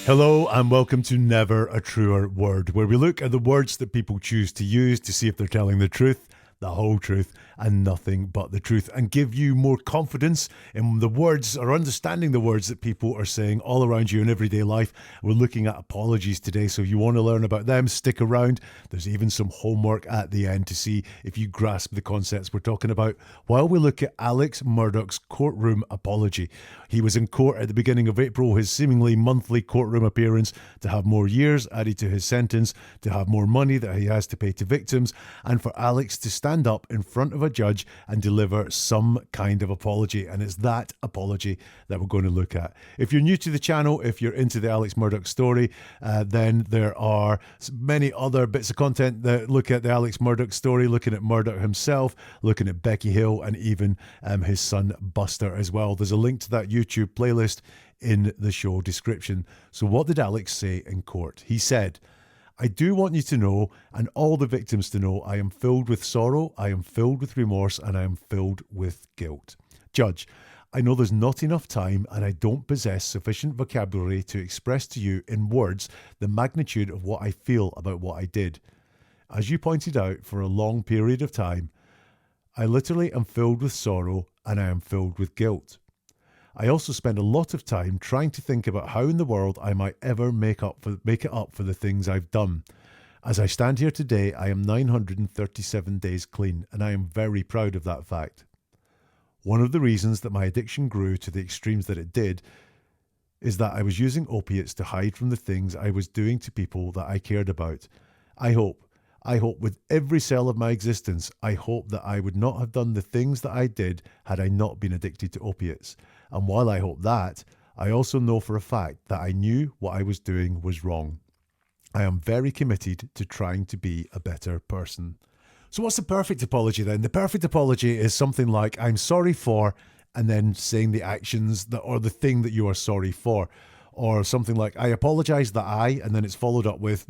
Hello and welcome to Never a Truer Word, where we look at the words that people choose to use to see if they're telling the truth, the whole truth, and nothing but the truth, and give you more confidence in the words or understanding the words that people are saying all around you in everyday life. We're looking at apologies today, so if you want to learn about them, stick around. There's even some homework at the end to see if you grasp the concepts we're talking about while we look at Alex Murdaugh's courtroom apology. He was in court at the beginning of April, his seemingly monthly courtroom appearance, to have more years added to his sentence, to have more money that he has to pay to victims, and for Alex to stand up in front of a judge and deliver some kind of apology. And it's that apology that we're going to look at. If you're new to the channel, if you're into the Alex Murdaugh story, then there are many other bits of content that look at the Alex Murdaugh story, looking at Murdaugh himself, looking at Becky Hill, and even his son Buster as well. There's a link to that YouTube playlist in the show description. So what did Alex say in court? He said, "I do want you to know, and all the victims to know, I am filled with sorrow, I am filled with remorse, and I am filled with guilt. Judge, I know there's not enough time and I don't possess sufficient vocabulary to express to you in words the magnitude of what I feel about what I did. As you pointed out, for a long period of time, I literally am filled with sorrow and I am filled with guilt. I also spend a lot of time trying to think about how in the world I might ever make it up for the things I've done. As I stand here today, I am 937 days clean, and I am very proud of that fact. One of the reasons that my addiction grew to the extremes that it did is that I was using opiates to hide from the things I was doing to people that I cared about. I hope with every cell of my existence, I hope that I would not have done the things that I did had I not been addicted to opiates. And while I hope that, I also know for a fact that I knew what I was doing was wrong. I am very committed to trying to be a better person." So what's the perfect apology then? The perfect apology is something like, "I'm sorry for," and then saying the actions that or the thing that you are sorry for. Or something like, "I apologise that I," and then it's followed up with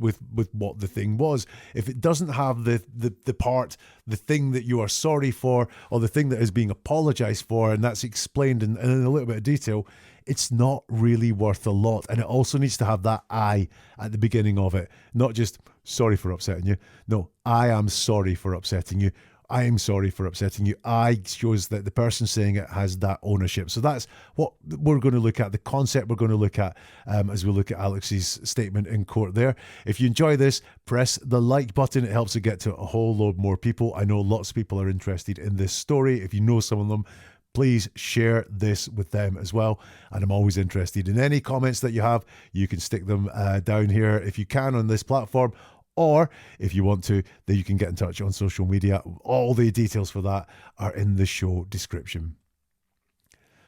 what the thing was. If it doesn't have the part, the thing that you are sorry for, or the thing that is being apologised for, and that's explained in a little bit of detail, it's not really worth a lot. And it also needs to have that "I" at the beginning of it, not just "sorry for upsetting you." No, "I am sorry for upsetting you. I am sorry for upsetting you." I shows that the person saying it has that ownership. So that's what we're going to look at, the concept we're going to look at as we look at Alex's statement in court there. If you enjoy this, press the like button. It helps to get to a whole load more people. I know lots of people are interested in this story. If you know some of them, please share this with them as well. And I'm always interested in any comments that you have. You can stick them down here if you can on this platform. Or if you want to, then you can get in touch on social media. All the details for that are in the show description.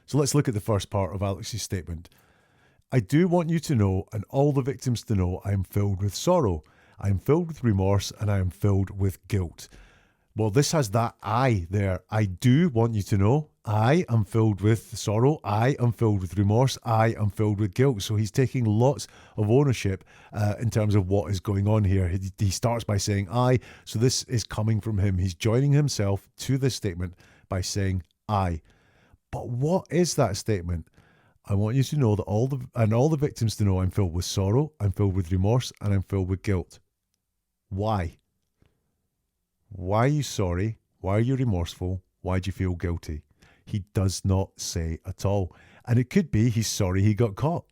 So let's look at the first part of Alex's statement. "I do want you to know, and all the victims to know, I am filled with sorrow, I am filled with remorse, and I am filled with guilt." Well, this has that "I" there. I do want you to know. I am filled with sorrow. I am filled with remorse. I am filled with guilt. So he's taking lots of ownership in terms of what is going on here. He starts by saying "I." So this is coming from him. He's joining himself to this statement by saying "I." But what is that statement? "I want you to know that all the victims to know I'm filled with sorrow, I'm filled with remorse, and I'm filled with guilt." Why? Why are you sorry? Why are you remorseful? Why do you feel guilty? He does not say at all. And it could be he's sorry he got caught.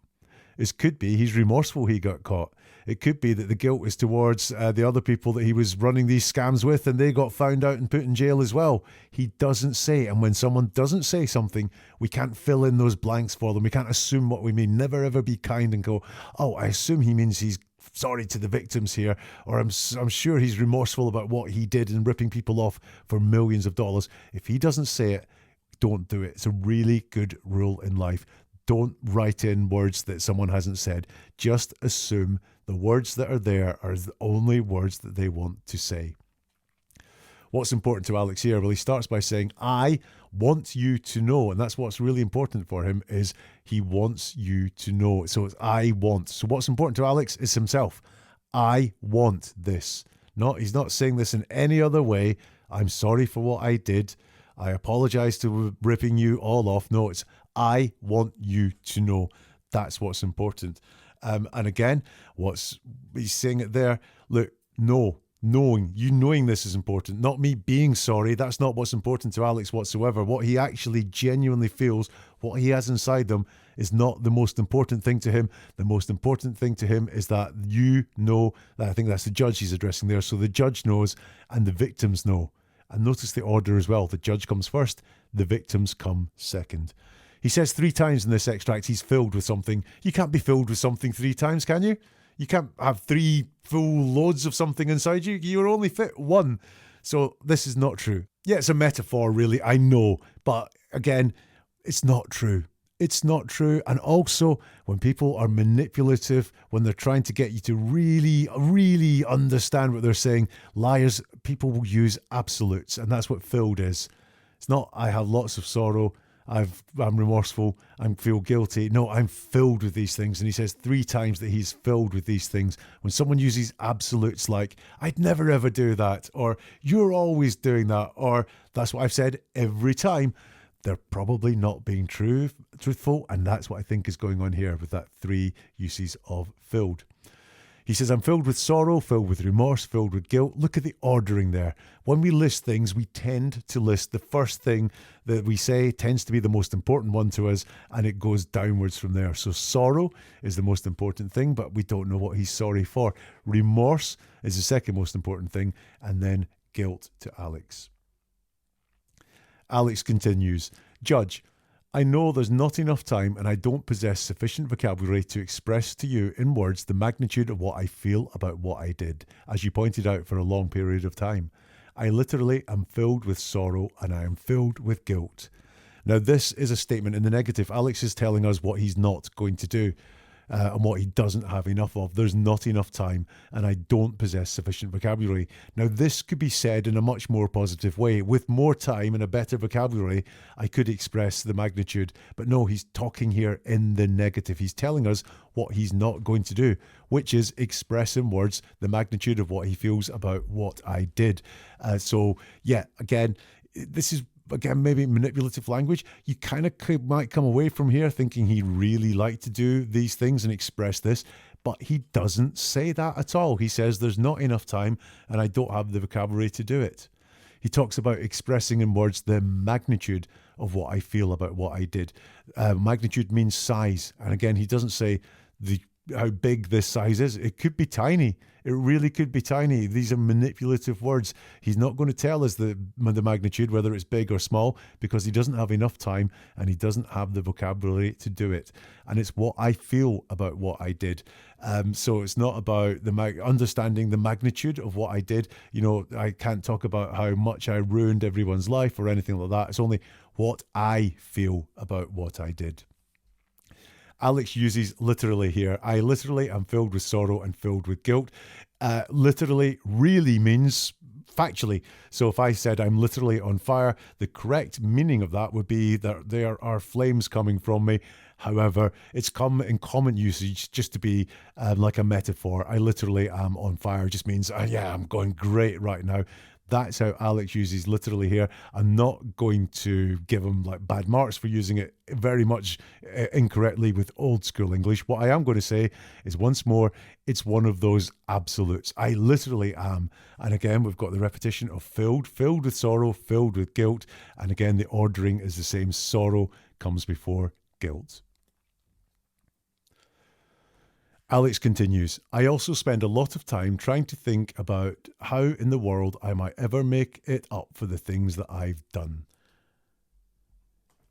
It could be he's remorseful he got caught. It could be that the guilt is towards the other people that he was running these scams with and they got found out and put in jail as well. He doesn't say. And when someone doesn't say something, we can't fill in those blanks for them. We can't assume what we mean. Never ever be kind and go, "Oh, I assume he means he's sorry to the victims here," or I'm sure he's remorseful about what he did in ripping people off for millions of dollars. If he doesn't say it, don't do it. It's a really good rule in life. Don't write in words that someone hasn't said. Just assume the words that are there are the only words that they want to say. What's important to Alex here? Well, he starts by saying, "I want you to know." And that's what's really important for him, is he wants you to know. So it's "I want." So what's important to Alex is himself. I want this. He's not saying this in any other way. "I'm sorry for what I did. I apologize to ripping you all off." No, it's "I want you to know." That's what's important. And again, he's saying it there. Look, knowing this is important, not me being sorry. That's not what's important to Alex whatsoever. What he actually genuinely feels, what he has inside them, is not the most important thing to him. The most important thing to him is that you know, that I think that's the judge he's addressing there. So the judge knows and the victims know. And notice the order as well. The judge comes first, the victims come second. He says 3 times in this extract he's filled with something. You can't be filled with something 3 times, can you? You can't have 3 full loads of something inside you. You're only fit 1. So this is not true. Yeah, it's a metaphor, really, I know. But again, it's not true. It's not true. And also, when people are manipulative, when they're trying to get you to really, really understand what they're saying, liars, people will use absolutes. And that's what filled is. It's not, I have lots of sorrow, I'm remorseful, I feel guilty. No, I'm filled with these things. And he says 3 times that he's filled with these things. When someone uses absolutes like, I'd never ever do that, or you're always doing that, or that's what I've said every time, they're probably not being truthful. And that's what I think is going on here with that 3 uses of filled. He says, I'm filled with sorrow, filled with remorse, filled with guilt. Look at the ordering there. When we list things, we tend to list the first thing that we say tends to be the most important one to us, and it goes downwards from there. So sorrow is the most important thing, but we don't know what he's sorry for. Remorse is the second most important thing, and then guilt to Alex. Alex continues, Judge, I know there's not enough time and I don't possess sufficient vocabulary to express to you in words the magnitude of what I feel about what I did, as you pointed out for a long period of time. I literally am filled with sorrow and I am filled with guilt. Now, this is a statement in the negative. Alex is telling us what he's not going to do. And what he doesn't have enough of. There's not enough time and I don't possess sufficient vocabulary. Now, this could be said in a much more positive way. With more time and a better vocabulary, I could express the magnitude. But no, he's talking here in the negative. He's telling us what he's not going to do, which is express in words the magnitude of what he feels about what I did. So, yeah, again, this is maybe manipulative language. You kind of might come away from here thinking he really liked to do these things and express this, but he doesn't say that at all. He says there's not enough time and I don't have the vocabulary to do it. He talks about expressing in words the magnitude of what I feel about what I did. Magnitude means size. And again, he doesn't say how big this size is. It could be tiny. It really could be tiny. These are manipulative words. He's not going to tell us the magnitude, whether it's big or small, because he doesn't have enough time and he doesn't have the vocabulary to do it. And it's what I feel about what I did. So it's not about understanding the magnitude of what I did. You know, I can't talk about how much I ruined everyone's life or anything like that. It's only what I feel about what I did. Alex uses literally here. I literally am filled with sorrow and filled with guilt. Literally really means factually. So if I said I'm literally on fire, the correct meaning of that would be that there are flames coming from me. However, it's come in common usage just to be like a metaphor. I literally am on fire just means, yeah, I'm going great right now. That's how Alex uses literally here. I'm not going to give him like bad marks for using it very much incorrectly with old school English. What I am going to say is, once more, it's one of those absolutes. I literally am. And again, we've got the repetition of filled with sorrow, filled with guilt. And again, the ordering is the same. Sorrow comes before guilt. Alex continues, I also spend a lot of time trying to think about how in the world I might ever make it up for the things that I've done.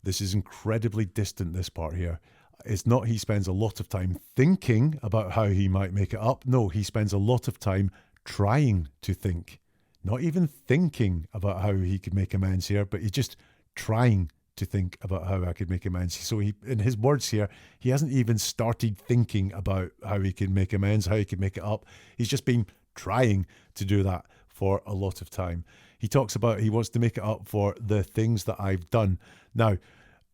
This is incredibly distant, this part here. It's not he spends a lot of time thinking about how he might make it up. No, he spends a lot of time trying to think. Not even thinking about how he could make amends here, but he's just trying to think about how I could make amends. So he, in his words here, he hasn't even started thinking about how he can make amends, how he can make it up. He's just been trying to do that for a lot of time. He talks about he wants to make it up for the things that I've done. Now,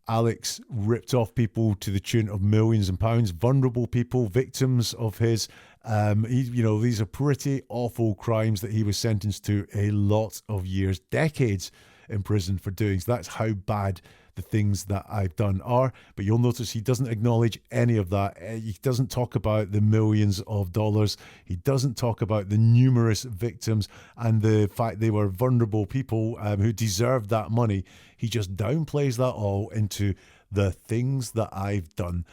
Alex ripped off people to the tune of millions of pounds, vulnerable people, victims of his. These are pretty awful crimes that he was sentenced to a lot of years, decades in prison for doing. So that's how bad the things that I've done are. But you'll notice he doesn't acknowledge any of that. He doesn't talk about the millions of dollars. He doesn't talk about the numerous victims and the fact they were vulnerable people who deserved that money. He just downplays that all into the things that I've done.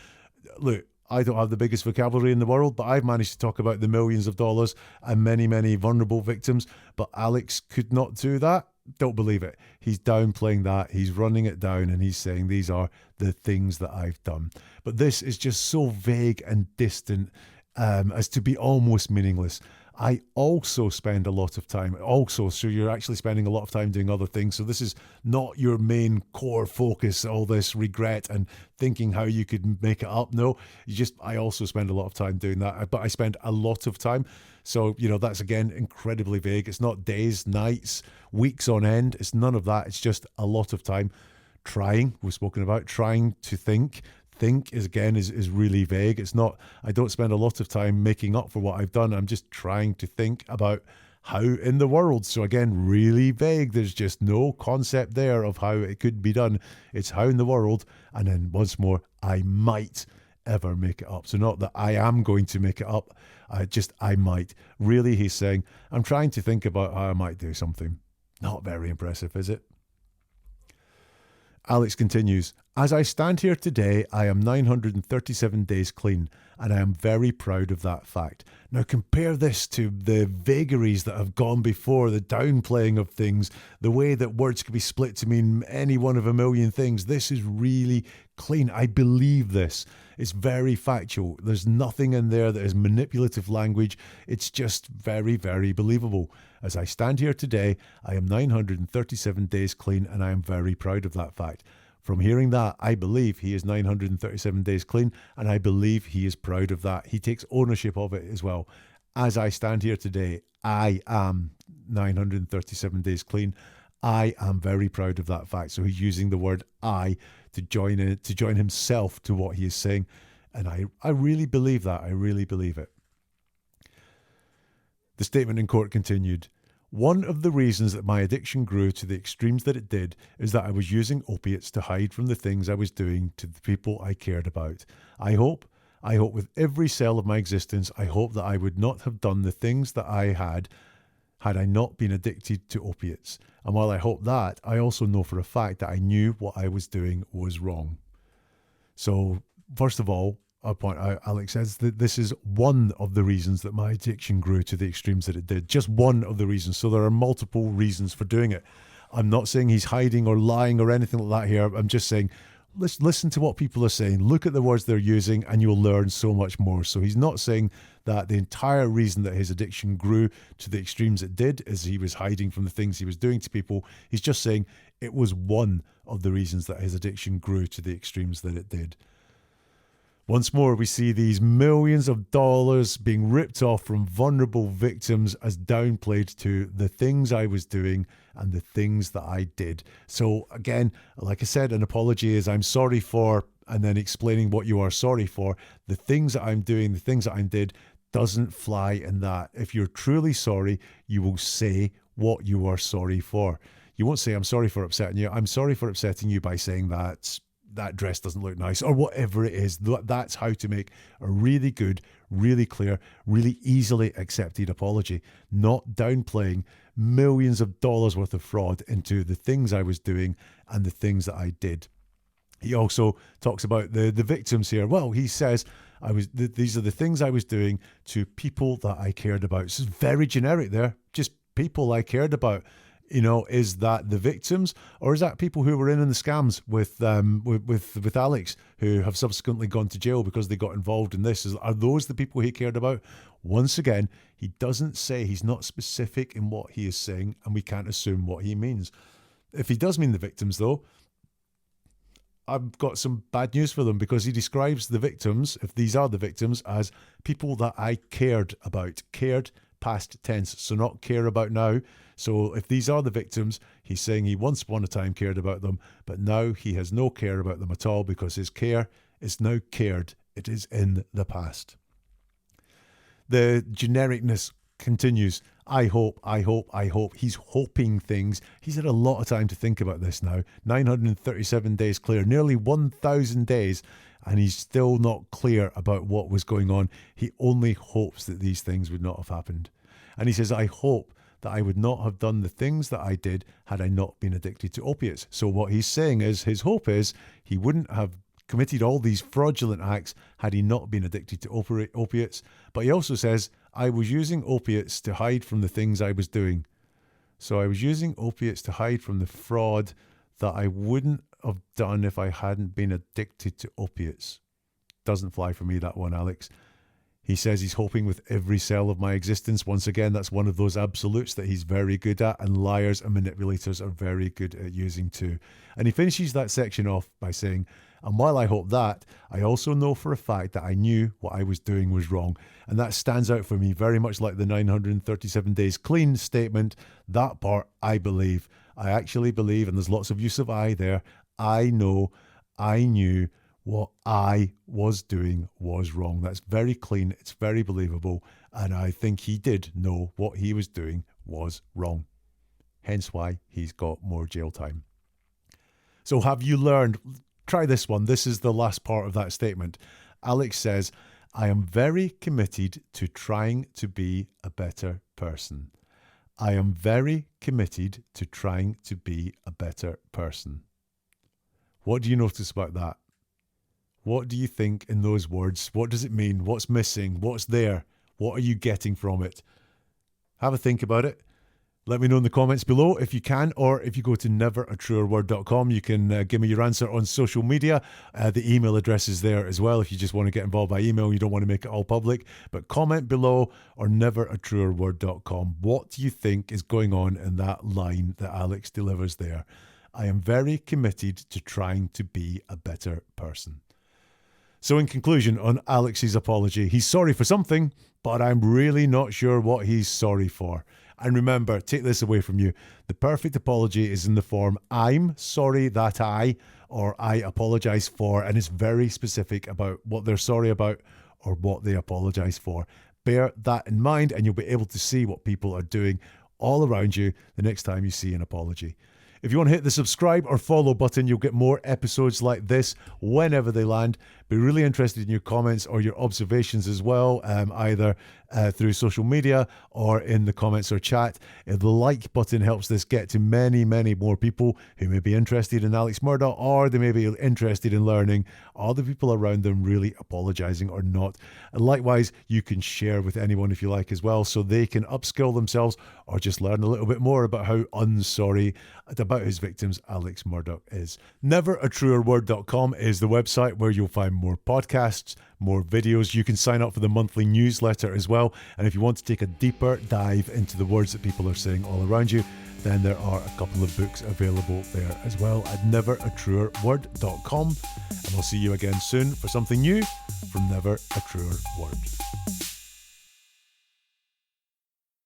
Look, I don't have the biggest vocabulary in the world, but I've managed to talk about the millions of dollars and many, many vulnerable victims. But Alex could not do that. Don't believe it. He's downplaying that. He's running it down and he's saying these are the things that I've done. But this is just so vague and distant as to be almost meaningless. I also spend a lot of time, so you're actually spending a lot of time doing other things. So this is not your main core focus, all this regret and thinking how you could make it up. No, I also spend a lot of time doing that, but I spend a lot of time. So, that's again, incredibly vague. It's not days, nights, weeks on end. It's none of that. It's just a lot of time trying. We've spoken about trying to think. Think is really vague. It's not, I don't spend a lot of time making up for what I've done. I'm just trying to think about how in the world. So again, really vague. There's just no concept there of how it could be done. It's how in the world. And then once more, I might ever make it up. So not that I am going to make it up. I might. Really, he's saying, I'm trying to think about how I might do something. Not very impressive, is it? Alex continues, as I stand here today, I am 937 days clean, and I am very proud of that fact. Now compare this to the vagaries that have gone before, the downplaying of things, the way that words could be split to mean any one of a million things. This is really clean. I believe this. It's very factual. There's nothing in there that is manipulative language. It's just very, very believable. As I stand here today, I am 937 days clean, and I am very proud of that fact. From hearing that, I believe he is 937 days clean, and I believe he is proud of that. He takes ownership of it as well. As I stand here today, I am 937 days clean. I am very proud of that fact. So he's using the word I to join himself to what he is saying. And I really believe that. I really believe it. The statement in court continued. One of the reasons that my addiction grew to the extremes that it did is that I was using opiates to hide from the things I was doing to the people I cared about. I hope with every cell of my existence, I hope that I would not have done the things that I had I not been addicted to opiates. And while I hope that, I also know for a fact that I knew what I was doing was wrong. So, first of all, I'll point out, Alex says that this is one of the reasons that my addiction grew to the extremes that it did. Just one of the reasons. So there are multiple reasons for doing it. I'm not saying he's hiding or lying or anything like that here. I'm just saying, let's listen to what people are saying. Look at the words they're using and you'll learn so much more. So he's not saying that the entire reason that his addiction grew to the extremes it did is he was hiding from the things he was doing to people. He's just saying it was one of the reasons that his addiction grew to the extremes that it did. Once more, we see these millions of dollars being ripped off from vulnerable victims as downplayed to the things I was doing and the things that I did. So again, like I said, an apology is I'm sorry for, and then explaining what you are sorry for. The things that I'm doing, the things that I did doesn't fly in that. If you're truly sorry, you will say what you are sorry for. You won't say, I'm sorry for upsetting you. I'm sorry for upsetting you by saying that dress doesn't look nice or whatever it is. That's how to make a really good, really clear, really easily accepted apology, not downplaying millions of dollars worth of fraud into the things I was doing and the things that I did. He also talks about the victims here. Well, he says, these are the things I was doing to people that I cared about. This is very generic there, just people I cared about. Is that the victims, or is that people who were in the scams with Alex, who have subsequently gone to jail because they got involved in this? Are those the people he cared about? Once again, he doesn't say, he's not specific in what he is saying, and we can't assume what he means. If he does mean the victims, though, I've got some bad news for them, because he describes the victims, if these are the victims, as people that I cared about. Cared, past tense, so not care about now. So if these are the victims, he's saying he once upon a time cared about them, but now he has no care about them at all, because his care is now cared. It is in the past. The genericness continues. I hope. He's hoping things. He's had a lot of time to think about this now. 937 days clear, nearly 1,000 days, and he's still not clear about what was going on. He only hopes that these things would not have happened. And he says, I hope that I would not have done the things that I did had I not been addicted to opiates. So what he's saying is, his hope is he wouldn't have committed all these fraudulent acts had he not been addicted to opiates. But he also says, I was using opiates to hide from the things I was doing. So I was using opiates to hide from the fraud that I wouldn't have done if I hadn't been addicted to opiates. Doesn't fly for me, that one, Alex. He says he's hoping with every cell of my existence. Once again, that's one of those absolutes that he's very good at, and liars and manipulators are very good at using too. And he finishes that section off by saying, and while I hope that, I also know for a fact that I knew what I was doing was wrong. And that stands out for me very much like the 937 days clean statement. That part, I believe. I actually believe, and there's lots of use of I there. I know, I knew what I was doing was wrong. That's very clean. It's very believable. And I think he did know what he was doing was wrong. Hence why he's got more jail time. So have you learned? Try this one. This is the last part of that statement. Alex says, I am very committed to trying to be a better person. I am very committed to trying to be a better person. What do you notice about that? What do you think in those words? What does it mean? What's missing? What's there? What are you getting from it? Have a think about it. Let me know in the comments below if you can, or if you go to neveratruerword.com, you can give me your answer on social media. The email address is there as well if you just want to get involved by email. You don't want to make it all public. But comment below, or neveratruerword.com. What do you think is going on in that line that Alex delivers there? I am very committed to trying to be a better person. So in conclusion, on Alex's apology, he's sorry for something, but I'm really not sure what he's sorry for. And remember, take this away from you. The perfect apology is in the form, I'm sorry that or I apologise for, and it's very specific about what they're sorry about or what they apologise for. Bear that in mind, and you'll be able to see what people are doing all around you the next time you see an apology. If you want to hit the subscribe or follow button, you'll get more episodes like this whenever they land. Be really interested in your comments or your observations as well, either through social media or in the comments or chat. The like button helps this get to many, many more people who may be interested in Alex Murdaugh, or they may be interested in learning, are the people around them really apologising or not? And likewise, you can share with anyone if you like as well, so they can upskill themselves or just learn a little bit more about how unsorry about his victims Alex Murdaugh is. Neveratruerword.com is the website where you'll find more podcasts, more videos. You can sign up for the monthly newsletter as well. And if you want to take a deeper dive into the words that people are saying all around you, then there are a couple of books available there as well at neveratruerword.com. And we'll see you again soon for something new from Never a Truer Word.